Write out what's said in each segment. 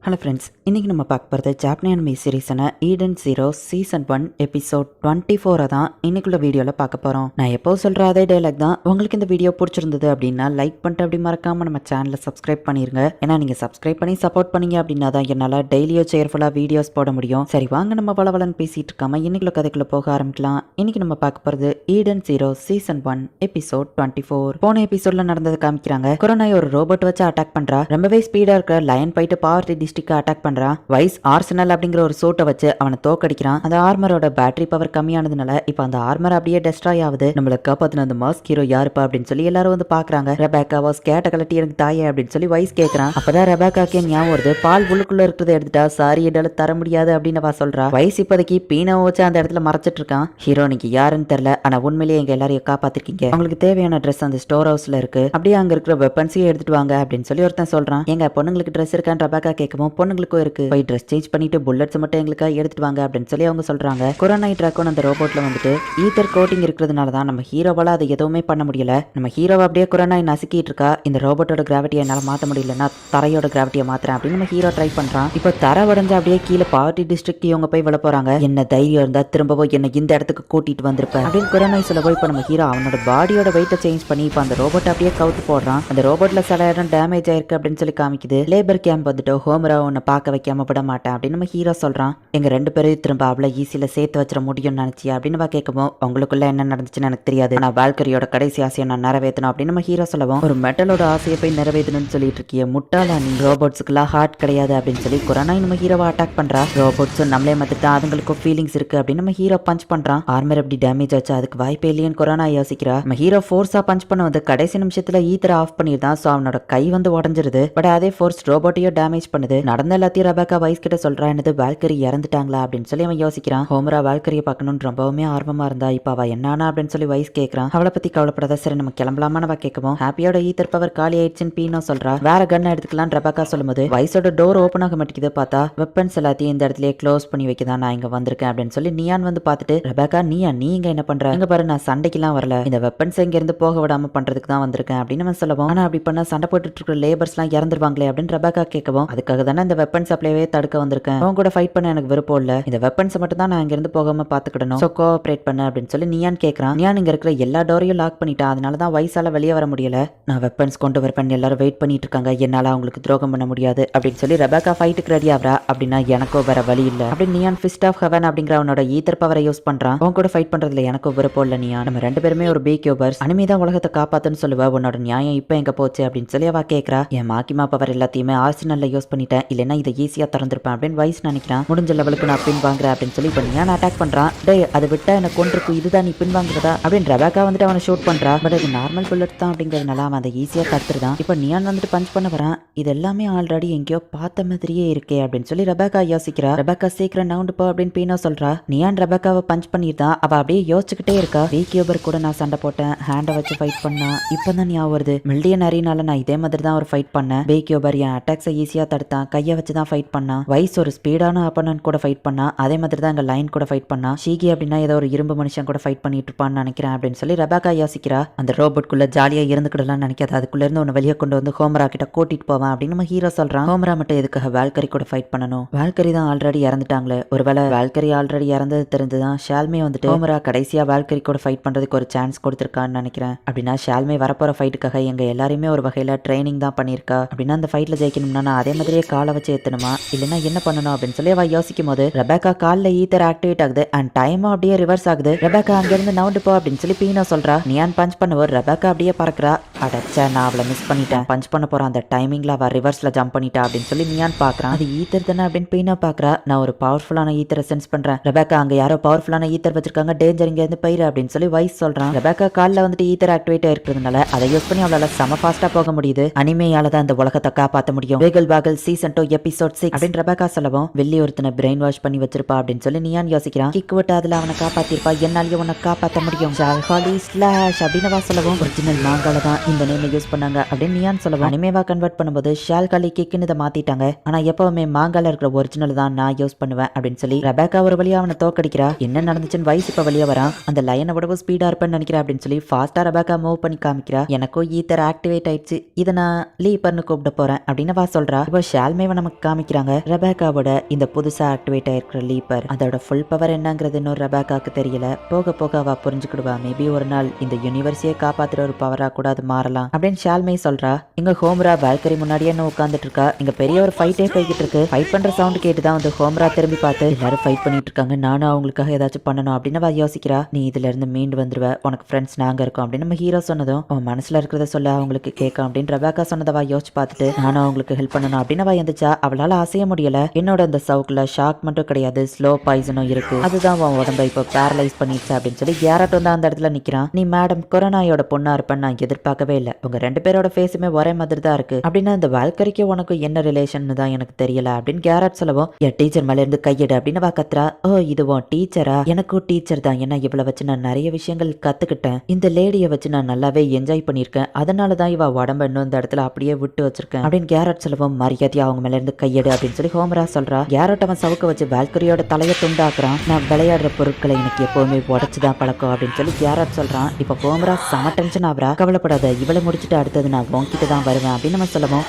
Hello friends, இன்றைக்கி நம்ம பார்க்க போகிறது ஜாப்பனீஸ் அனிமே சீரீஸான ஈடன் ஜீரோ சீசன் 1 எபிசோட் 24 தான் இன்னைக்குள்ள வீடியோவில் பார்க்க போகிறோம். நான் எப்போ சொல்கிற அதே டைலாக் தான். உங்களுக்கு இந்த வீடியோ பிடிச்சிருந்தது அப்படின்னா லைக் பண்ணிட்டு அப்படி மறக்காமல் நம்ம சேனலை சப்ஸ்கிரைப் பண்ணிடுங்க. ஏன்னா நீங்கள் சப்ஸ்கிரைப் பண்ணி சப்போர்ட் பண்ணீங்க அப்படின்னா தான் என்னால் டெய்லியோ சேர்ஃபுல்லாக வீடியோஸ் போட முடியும். சரி வாங்க நம்ம வளவலன்னு பேசிகிட்டு இருக்காம இன்னைக்குள்ள கதைக்குள்ளே போக ஆரம்பிக்கலாம். இன்றைக்கி நம்ம பார்க்க போகிறது ஈடன் ஜீரோ சீசன் 1 எபிசோட் 24. போன எபிசோடில் நடந்ததை காமிக்கிறாங்க. கொரோனாய் ஒரு ரோபோட் வச்சு அட்டாக் பண்ணுறா. ரொம்பவே ஸ்பீடாக இருக்கிற லயன் போயிட்டு பாவர்ட்டி அட்டாக் பண்றான். வைஸ் ஆர்சனல் அப்படிங்கிற ஒரு சூட்டை வச்சு அவனை தோக்கடிக்கிறான். அந்த ஆர்மரோட பேட்டரி பவர் கம்மியானதுனால இப்ப அந்த ஆர்மர் அப்படியே டெஸ்ட்ராய் ஆகுது. நம்மள காப்பாத்தின அந்த மாஸ்க் ஹீரோ யாருப்பா அப்படின்னு சொல்லி எல்லாரும் வந்து பாக்குறாங்க. ரெபேக்கா வாஸ் கேட்ட கலட்டி எனக்கு தாயே அப்படின்னு சொல்லி வைஸ் கேட்கறான். அப்பதான் ரெபேக்காக்கே ஞாபகம் வருது, பால் உள்ளுக்குள்ள இருக்கிறத எடுத்துட்டா சாரி என்னால தர முடியாது அப்படின்னு சொல்றா. வைஸ் இப்போதைக்கு பீனை வச்சு அந்த இடத்துல மறைச்சிட்டு இருக்கான். ஹீரோ நீங்க யாருன்னு தெரியல, ஆனா உண்மையிலேயே எங்க எல்லாரையும் காப்பாத்திருக்கீங்க. உங்களுக்கு தேவையான ட்ரெஸ் அந்த ஸ்டோர் ஹவுஸ்ல இருக்கு, அப்படியே அங்க இருக்கிற வெப்பன்ஸையும் எடுத்துட்டு வாங்க அப்படின்னு சொல்லி ஒருத்தன் சொல்றான். எங்க பொண்ணுங்களுக்கு ட்ரெஸ் இருக்கான்னு ரெபேக்கா கேட்கவும் பொண்ணுங்களுக்கும் இருக்கு, போய் ட்ரெஸ் சேஞ்ச் பண்ணிட்டு புல்லட்ஸ் மட்டும் எங்களுக்காக எடுத்துட்டு வாங்க அப்படின்னு சொல்லி அவங்க சொல்றாங்க. கொரோனாய் டிராக்கோன் அந்த ரோபோட்ல வந்துட்டு ஈத்தர் கோட்டிங் இருக்கிறதுனால தான் நம்ம ஹீரோவால அதை எதுவுமே பண்ண முடியல. நம்ம ஹீரோவை அப்படியே கொரோனாய் நசுக்கிட்டு இருக்கா. இந்த ரோபோட்டோட கிராவிட்டியை என்னால மாற்ற முடியலன்னா தரையோட கிராவிட்டியை மாத்துறேன் அப்படின்னு நம்ம ஹீரோ ட்ரை பண்றான். இப்போ தரை உடஞ்சு அப்படியே கீழே பாவர்ட்டி டிஸ்ட்ரிக்ட் இவங்க போய் விழ போறாங்க. என்ன தைரியம் இருந்தா திரும்பவும் என்ன இந்த இடத்துக்கு கூட்டிட்டு வந்திருப்பேன் அப்படின்னு கொரோனாய் சொல்லவோ இப்போ நம்ம ஹீரோ அவனோட பாடியோட வெயிட்டை சேஞ்ச் பண்ணி இப்போ அந்த ரோபோட் அப்படியே கவுத்து போடுறான். அந்த ரோபோட்ல சில இடம் டேமேஜ் ஆயிருக்கு அப்படின்னு சொல்லி காமிக்குது. லேபர் கேம்ப் வந்துட்டு ஹோமரா உன்னை பார்க்க வைக்காம விட மாட்டேன் அப்படின்னு நம்ம ஹீரோ சொல்றான். எங்க ரெண்டு பேரையும் திரும்ப அவ்வளோ ஈஸியில சேர்த்து வச்சிட முடியும்னு நினைச்சியா அப்படின்னு கேட்கவும் உங்களுக்குள்ள என்ன நடந்துச்சுன்னு எனக்கு தெரியாது, நான் வால்கரியோட கடைசி ஆசையை நான் நிறைவேற்றணும் அப்படின்னு நம்ம ஹீரோ சொல்லவும் ஒரு மெட்டலோட ஆசையை போய் நிறைவேற்றணும்னு சொல்லிட்டு இருக்கிய முட்டாளா நீ, ரோபோட்ஸுக்குலாம் ஹார்ட் கிடையாது அப்படின்னு சொல்லி கொரோனா நம்ம ஹீரோவை அட்டாக் பண்றா. ரோபோட்ஸும் நம்மளே மத்திட்டு அதுங்களுக்கும் ஃபீலிங்ஸ் இருக்கு அப்படின்னு நம்ம ஹீரோ பஞ்ச் பண்றான். ஆர்மர் எப்படி டேமேஜ் ஆச்சு, அதுக்கு வாய்ப்பே இல்லையன்னு கொரோனா யோசிக்கிறா. நம்ம ஹீரோ ஃபோர்ஸா பஞ்ச் பண்ண வந்து கடைசி நிமிஷத்துல ஈத்தரை ஆஃப் பண்ணிருந்தான். ஸோ அவனோட கை வந்து உடஞ்சிருது. பட் அதே ஃபோர்ஸ் ரோபோட்டையும் டேமேஜ் பண்ணுது. நடந்த எல்லாத்தையும் ரெபேக்கா வைஸ் கிட்ட சொல்றா. என்னது வால்கரி இறந்துட்டாங்களா அப்படின்னு சொல்லி அவன் யோசிக்கிறான். ஹோமரா வால்கரியை பார்க்கணும்னு ரொம்பவுமே ஆர்வமா இருந்தா. இப்ப அவ என்னானா அப்படின்னு சொல்லி வைஸ் கேட்கறான். அவளை பத்தி கவலைப்படாத, சரி நம்ம கிளம்பலாமா நம்ம கேட்கவும் ஹாப்பியோட ஈத்தர் பவர் காலி ஆயிடுச்சுன்னு பீனோ சொல்றா. வேற கன் எடுத்துக்கலாம் ரெபேக்கா சொல்லும்போது வைஸோட டோர் ஓப்பன் ஆக மாட்டேங்குது. பார்த்தா வெப்பன்ஸ் எல்லாத்தையும் இந்த இடத்துல க்ளோஸ் பண்ணி வைக்கதான் நான் இங்க வந்திருக்கேன் அப்படின்னு சொல்லி நியான் வந்து பார்த்துட்டு ரெபேக்கா நீ இங்க என்ன பண்ற, இங்க பாரு நான் சண்டைக்கெல்லாம் வரல, இந்த வெப்பன்ஸ் இங்க இருந்து போக விடாம பண்றதுக்கு தான் வந்திருக்கேன் அப்படின்னு நம்ம சொல்லவும். ஆனா அப்படி பண்ண சண்டை போட்டுட்டு இருக்கிற லேபர்ஸ் எல்லாம் இறந்துருவாங்களே அப்படின்னு ரெபேக்கா கேட்கவும் அதுக்காக தானே இந்த வெப்பன் சப்ளைவே தடுக்க வந்திருக்கேன், அவங்க கூட ஃபைட் பண்ண எனக்கு விருப்பம் இல்ல, இந்த வெப்பன்ஸ் மட்டும் தான் நான் இங்க இருந்து போகாம பாத்துக்கிடணும், சோ கோஆபரேட் பண்ண அப்படின்னு சொல்லி நியான் கேட்கறான். நியான் இங்க இருக்கிற எல்லா டோரையும் லாக் பண்ணிட்டான். அதனால தான் வைஸால வெளியே வர முடியல. நான் வெப்பன்ஸ் கொண்டு வரப்பேன் எல்லாரும் வெயிட் பண்ணிட்டு இருக்காங்க, என்னால அவங்களுக்கு துரோகம் பண்ண முடியாது அப்படின்னு சொல்லி ரெபேக்கா ஃபைட்டுக்கு ரெடி ஆகிறா. அப்படின்னா எனக்கோ வேற வழி இல்ல அப்படின்னு நியான் ஃபிஸ்ட் ஆஃப் ஹெவன் அப்படிங்கிற அவனோட ஈத்தர் பவரை யூஸ் பண்றான். அவங்க கூட ஃபைட் பண்றதுல எனக்கோ விருப்பம் இல்ல நியான், நம்ம ரெண்டு பேருமே ஒரு பி கியூபர்ஸ், அனிமே தான் உலகத்தை காப்பாத்துன்னு சொல்லுவா. உன்னோட நியாயம் இப்ப எங்க போச்சு அப்படின்னு சொல்லி அவ கேட்கறா. என் மாக்கிமா பவர் எல்லாத்தையுமே ஆர்சனல்ல யூஸ் பண்ணிட்டேன், இல்லைன்னா இதை ஈஸியா திறந்திருப்பேன் அப்படின்னு வைஸ் நினைக்கிறான். முடிஞ்ச லெவலுக்கு நான் பின் வாங்குறேன் அப்படின்னு சொல்லி இப்போ நியான் அட்டாக் பண்றான். டே அதை விட்டா எனக்கு கொண்டிருக்கும், இதுதான் நீ பின் வாங்குறதா அப்படின்னு ரெபேக்கா வந்துட்டு அவனை ஷூட் பண்றா. பட் அது நார்மல் புல்லட் தான் அப்படிங்கிறதுனால அவன் அதை ஈஸியா தடுத்துருதான். இப்போ நியான் வந்துட்டு பஞ்ச் பண்ண வரான். இது எல்லாமே ஆல்ரெடி எங்கேயோ பார்த்த மாதிரியே இருக்கே அப்படின்னு சொல்லி ரெபேக்கா யோசிக்கிறா. ரெபேக்கா சீக்கிரம் நவுண்டு போ அப்படின்னு பீனோ சொல்றா. நியான் ரெபேக்காவை பஞ்ச் பண்ணிருந்தான். அவ அப்படியே யோசிச்சுக்கிட்டே இருக்கா. வீக்கியோபர் கூட நான் சண்டை போட்டேன், ஹேண்டை வச்சு ஃபைட் பண்ணா, இப்பதான் ஞாபகம் வருது மில்லியன் அரினால நான் இதே மாதிரி தான் ஒரு ஃபைட் பண்ணேன். வீக்கியோபர் என் அட்டாக்ஸை ஈஸியா தடுத்தான், கையை வச்சு தான் ஃபைட் பண்ணான். வைஸ் ஒரு ஸ்பீடான அப்பனன்ட் கூட ஃபைட் பண்ணா, அதே மாதிரி தான் எங்க லைன் கூட ஃபைட் பண்ணா. ஷீகி அப்படின்னா ஏதோ ஒரு இரும்பு மனுஷன் கூட ஃபைட் பண்ணிட்டு இருப்பான்னு நினைக்கிறேன் அப்படின்னு சொல்லி ரெபேக்கா யோசிக்கிறா. அந்த ரோபோட்குள்ள ஜாலியா இருந்துக்கிடலாம்னு நினைக்காது, அதுக்குள்ள இருந்து ஒன்னு வெளியே கொண்டு வந்து ஹோமரா கிட்ட கூட்டிட்டு போவான் அப்படின்னு நம்ம ஹீரோ சொல்றான். ஹோமரா மட்டும் எதுக்காக வால்கரி கூட ஃபைட் பண்ணணும், வால்கரி தான் ஆல்ரெடி இறந்துட்டாங்களே, ஒருவேளை வால்கரி ஆல்ரெடி இறந்தது தெரிஞ்சுதான் ஷால்மே வந்துட்டு ஹோமரா கடைசியா வால்கரி கூட ஃபைட் பண்றதுக்கு ஒரு சான்ஸ் கொடுத்திருக்கான்னு நினைக்கிறேன். அப்படின்னா ஷால்மே வரப்போற ஃபைட்டுக்காக எங்க எல்லாருமே ஒரு வகையில ட்ரைனிங் தான் பண்ணிருக்கா. அப்படின்னா அந்த ஃபைட்ல ஜெயிக்கணும்னா நான் அதே மாதிரியே காலை வச்சு ஏத்தணுமா, இல்லைன்னா என்ன பண்ணணும் அப்படின்னு சொல்லி அவ யோசிக்கும் போது ரெபேக்கா கால்ல ஈத்தர் ஆக்டிவேட் ஆகுது அண்ட் டைமும் அப்படியே ரிவர்ஸ் ஆகுது. ரெபேக்கா அங்கிருந்து நவுண்டு போ அப்படின்னு சொல்லி பீனோ சொல்றா. நியான் பஞ்ச் பண்ணுவோம், ரெபேக்கா அப்படியே பறக்குறா. அடச்சா நான் அவளை மிஸ் பண்ணிட்டேன், பஞ்ச் பண்ண போறான் அந்த டைமிங்ல அவ ரிவர்ஸ்ல ஜம்ப் பண்ணிட்டா அப்படின்னு சொல்லி நியான் பாக்குறான். அது ஈத்தர் தானே அப்படின்னு பீனோ பாக்குறா. நான் ஒரு பவர்ஃபுல்லான ஈத்தரை சென்ஸ் பண்றேன், ரெபேக்கா அங்க யாரோ பவர்ஃபுல்லான ஈத்தர் வச்சிருக்காங்க, டேஞ்சர் இங்க இருந்து போயிரு அப்படின்னு சொல்லி வைஸ் சொல்றான். ரெபேக்கா கால்ல வந்துட்டு ஈத்தர் ஆக்டிவேட் இருக்கிறதுனால அதை யூஸ் பண்ணி அவளால செம ஃபாஸ்டா போக முடியுது. அனிமேயால தான் இந்த உலகத்தை காப்பாற்ற முடியும். வேகல் வாகல் சீசன் 2 எபிசோட் 6 அப்படின்னு ரெபேக்கா சொல்லவும் வெள்ளி ஒருத்தனை பிரெயின் வாஷ் பண்ணி வச்சிருப்பா அப்படின்னு சொல்லி நியான் யோசிக்கிறான். கிக் விட்டு அதுல அவனை காப்பாத்திருப்பா, என்னாலேயே உன்னை காப்பாற்ற முடியும் ஹாலி ஸ்லாஷ் அப்படின்னு சொல்லவும் ஒரிஜினல் மாங்கால தான் இந்த நேம் யூஸ் பண்ணாங்க அப்படின்னு நியான் சொல்லவும் அனிமேவா கன்வெர்ட் பண்ணும்போது ஷால் காலி கிக்னு இதை மாத்திட்டாங்க. ஆனா எப்பவுமே மாங்கால இருக்கிற ஒரிஜினல் தான் நான் யூஸ் பண்ணுவேன் அப்படின்னு சொல்லி ரெபேக்கா ஒரு வழியா அவனை தோக்கடிக்கிறா. என்ன நடந்துச்சுன்னு வைஸ் இப்ப வெளியே வரான். அந்த லயனை விடவும் ஸ்பீடா இருப்பேன்னு நினைக்கிறேன் அப்படின்னு சொல்லி ஃபாஸ்டா ரெபேக்கா மூவ் பண்ணி காமிக்கிறா. எனக்கும் ஈத்தர் ஆக்டிவேட் ஆயிடுச்சு, இதை நான் லீப்பர்னு கூப்பிட போறேன் அப்படின்னு சொல்றா. இப்போ ஷால் ஷால்மேவை நமக்கு காமிக்கிறாங்க. ரெபேக்காவோட இந்த புதுசா ஆக்டிவேட் ஆயிருக்கிற லீப்பர் அதோட ஃபுல் பவர் என்னங்கிறது இன்னும் ரெபேக்காக்கு தெரியல. போக போக அவ புரிஞ்சுக்கிடுவா. மேபி ஒரு நாள் இந்த யூனிவர்ஸையே காப்பாத்துற ஒரு பவரா கூட அது மாறலாம் அப்படின்னு ஷால்மே சொல்றா. இங்க ஹோம்ரா பால்கனி முன்னாடியே என்ன உட்காந்துட்டு இருக்கா. இங்க பெரிய ஒரு ஃபைட்டே போய்கிட்டு இருக்கு. ஃபைட் பண்ற சவுண்ட் கேட்டுதான் வந்து ஹோம்ரா திரும்பி பார்த்து எல்லாரும் ஃபைட் பண்ணிட்டு இருக்காங்க, நானும் அவங்களுக்காக ஏதாச்சும் பண்ணணும் அப்படின்னு அவ யோசிக்கிறா. நீ இதுல இருந்து மீண்டு வந்துருவ, உனக்கு ஃப்ரெண்ட்ஸ் நாங்க இருக்கோம் அப்படின்னு நம்ம ஹீரோ சொன்னதும் அவன் மனசுல இருக்கிறத சொல்ல அவங்களுக்கு கேட்கும் அப்படின்னு ரெபேக்கா சொன்னதவா யோசிச்சு பார்த்துட்டு நானும் அவங்களுக்கு ஹெல்ப் பண்ணணும் அப்படின்னு அவ எந்திரிச்சா. அவளால அசைய முடியல. என்னோட அந்த சவுக்குல ஷாக் மட்டும் கிடையாது, ஸ்லோ பாய்சனும் இருக்கு. அதுதான் அவன் உடம்ப இப்போ பேரலைஸ் பண்ணிடுச்சு அப்படின்னு சொல்லி கேரட் வந்து அந்த இடத்துல நிக்கிறான். நீ மேடம் கொரோனாயோட பொண்ணா இருப்பேன்னு நான் எதிர்பார்க்கவே இல்லை. உங்க 2 பேரோட ஃபேஸுமே ஒரே மாதிரி தான் இருக்கு அப்படின்னா இந்த வால்கரிக்கு உனக்கு என்ன ரிலேஷன் தான் எனக்கு தெரியல அப்படின்னு கேரட் சொல்லவும் என் டீச்சர் மேல இருந்து கையெடு அப்படின்னு வா கத்துறா. ஓ இது உன் டீச்சரா? எனக்கும் டீச்சர் தான். ஏன்னா இவளை வச்சு நான் நிறைய விஷயங்கள் கத்துக்கிட்டேன். இந்த லேடியை வச்சு நான் நல்லாவே என்ஜாய் பண்ணியிருக்கேன். அதனாலதான் இவ உடம்ப இன்னும் இந்த இடத்துல அப்படியே விட்டு வச்சிருக்கேன் அப்படின்னு கேரட் சொல்லவும் மரியாதையா அவங்க மேல இருந்து கையெடு அப்படின்னு சொல்லி ஹோமரா சொல்றா. கேரட் அவன் சவுக்க வச்சு வால்கரியோட தலையை துண்டாக்குறான். நான் விளையாடுற பொருட்களை எனக்கு எப்பவுமே உடச்சுதான் பழக்கம் அப்படின்னு சொல்லி கேரட் சொல்றான். இப்ப ஹோமரா செம டென்ஷன் ஆகுறா. கவலைப்படாத, இவளை முடிச்சுட்டு அடுத்தது நான் உன்கிட்ட தான் வருவேன் அப்படின்னு நம்ம சொல்லவும்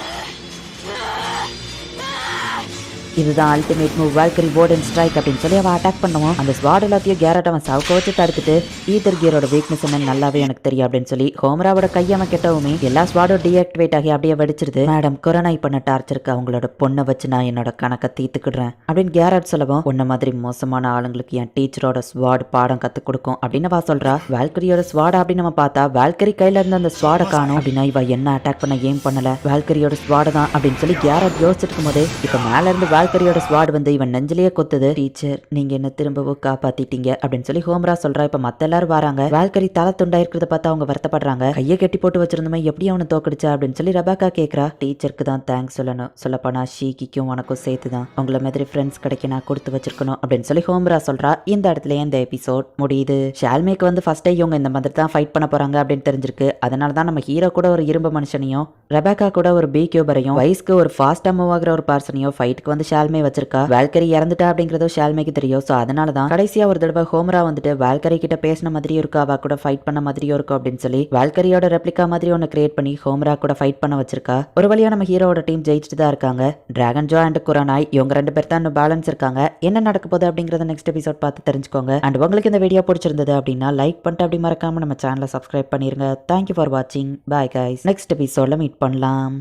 இதுதான் ultimate move Valkyrie port and strike அப்படின்னு சொல்லி அவன் அட்டாக் பண்ணுவான். அந்த ஸ்வாட் எல்லாத்தையும் கேரட் அவன் சவுக்க வச்சு தடுத்துட்டு ஈதர் கியரோட வீக்னஸ் என்னன்னு நல்லாவே எனக்கு தெரியும் அப்படின்னு சொல்லி ஹோமராவோட கையவன் கெட்டவுமே எல்லா ஸ்வாடும் டீஆக்டிவேட் ஆகி அப்படியே வெடிச்சிருது. மேடம் கொரோனா பண்ண டார்ச்சருக்கு அவங்களோட பொண்ணை வச்சு நான் என்னோட கணக்கை தீர்த்துக்கிடுறேன் அப்படின்னு கேரட் சொல்லவும் உன்ன மாதிரி மோசமான ஆளுங்களுக்கு என் டீச்சரோட ஸ்வாட் பாடம் கத்துக் கொடுக்கும் அப்படின்னு அவ சொல்றா. வால்கரியோட ஸ்வாட் அப்படின்னு நம்ம பார்த்தா வால்கரி கையில இருந்து அந்த ஸ்வாட காணும். அப்படின்னா இவ என்ன அட்டாக் பண்ண ஏம் பண்ணல, வால்கரியோட ஸ்வாட தான் அப்படின்னு சொல்லி கேரட் யோசிச்சுட்டு இருக்கும் போது இப்ப மேல இருந்து வால்கரியோட ஸ்வாட் வந்து இவன் நெஞ்சிலேயே கொத்துது. டீச்சர் நீங்க என்ன திரும்பவும் காப்பாத்திட்டீங்க அப்படின்னு சொல்லி ஹோம்ரா சொல்றா. இப்ப மத்த எல்லாரும் வராங்க. வால்கரி தலை துண்டா இருக்கிறத பார்த்து அவங்க வருத்தப்படுறாங்க. கையை கட்டி போட்டு வச்சிருந்தோமே எப்படி அவனை தோக்கடிச்சா அப்படின்னு சொல்லி ரெபேக்கா கேக்குறா. டீச்சருக்கு தான் தேங்க்ஸ் சொல்லணும், சொல்லப்போனா ஷீக்கிக்கும் உனக்கும் சேர்த்துதான் உங்களை மாதிரி ஃப்ரெண்ட்ஸ் கிடைக்க நான் கொடுத்து வச்சிருக்கணும் அப்படின்னு சொல்லி ஹோம்ரா சொல்றா. இந்த இடத்துல இந்த எபிசோட் முடியுது. ஷால்மேக்கு வந்து ஃபர்ஸ்ட் இவங்க இந்த மாதிரி தான் ஃபைட் பண்ண போறாங்க அப்படின்னு தெரிஞ்சிருக்கு. அதனாலதான் நம்ம ஹீரோ கூட ஒரு இரும்பு மனுஷனையும் ரெபேக்கா கூட ஒரு பி கியூபரையும் வயசுக்கு ஒரு ஃபாஸ்டா மூவ் ஆகிற ஒரு பர்சனையும் ஃபைட்டுக்கு வந்து ஷால்மே வச்சிருக்கா. வால்கரி இறந்துட்டா அப்படிங்கறதோ ஷால்மேக்கு தெரியும். சோ அதனாலதான் கடைசியா ஒரு தடவை ஹோமரா வந்துட்டு வால்கரி கிட்ட பேசின மாதிரியும் இருக்கு, அவ கூட ஃபைட் பண்ண மாதிரியும் இருக்கும் அப்படின்னு சொல்லி வால்கரியோட ரெப்ளிகா மாதிரி ஒன்னு கிரியேட் பண்ணி ஹோமரா கூட ஃபைட் பண்ண வச்சிருக்கா. ஒரு வழியா நம்ம ஹீரோட டீம் ஜெயிச்சுட்டு தான் இருக்காங்க. டிராகன் ஜோ அண்ட் குரானாய் இவங்க 2 பேர் தான் இன்னும் பேலன்ஸ் இருக்காங்க. என்ன நடக்க போகுது அப்படிங்கறத நெக்ஸ்ட் எபிசோட் பார்த்து தெரிஞ்சுக்கோங்க. அண்ட் உங்களுக்கு இந்த வீடியோ பிடிச்சிருந்தது அப்படின்னா லைக் பண்ணிட்டு அப்படி மறக்காம நம்ம சேனலை சப்ஸ்கிரைப் பண்ணிருங்க. தேங்க்யூ ஃபார் வாட்சிங். Bye guys. நெக்ஸ்ட் எபிசோட்ல மீட் பண்ணலாம்.